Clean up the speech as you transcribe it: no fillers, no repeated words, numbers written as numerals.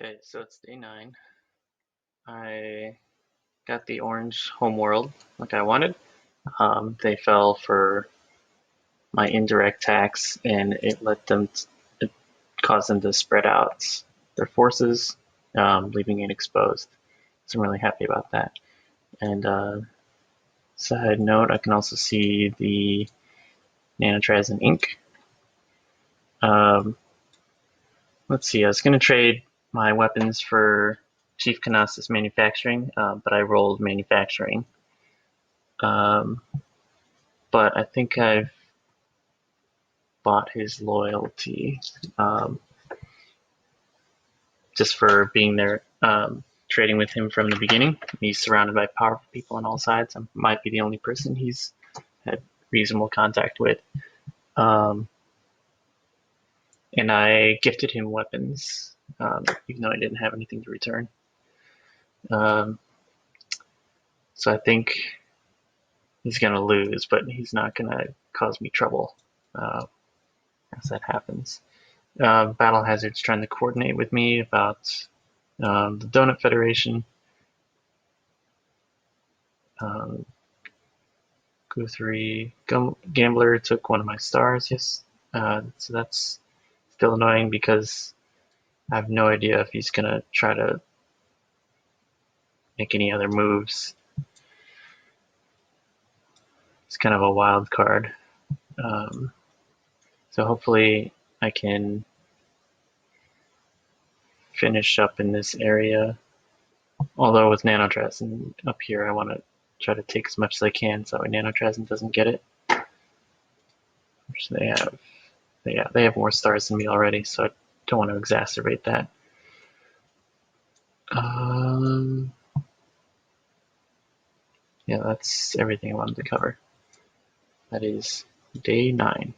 Okay, so it's day 9. I got the orange homeworld like I wanted. They fell for my indirect tax, and it caused them to spread out their forces, leaving it exposed. So I'm really happy about that. And side note, I can also see the nanotraz and ink. Let's see, I was going to trade my weapons for Chief Kanaas' manufacturing, but I rolled manufacturing. Um, but I think I've bought his loyalty just for being there, trading with him from the beginning. He's surrounded by powerful people on all sides. I might be the only person he's had reasonable contact with. And I gifted him weapons, even though I didn't have anything to return. So I think he's going to lose, but he's not going to cause me trouble as that happens. BattleHazard's trying to coordinate with me about the Donut Federation. Q3 Gambler took one of my stars, yes. So that's still annoying because I have no idea if he's going to try to make any other moves. It's kind of a wild card. So hopefully I can finish up in this area. Although with Nanotrasen up here, I want to try to take as much as I can so Nanotrasen doesn't get it. Which they have. Yeah, they have more stars than me already, so I don't want to exacerbate that. Yeah, that's everything I wanted to cover. That is day 9.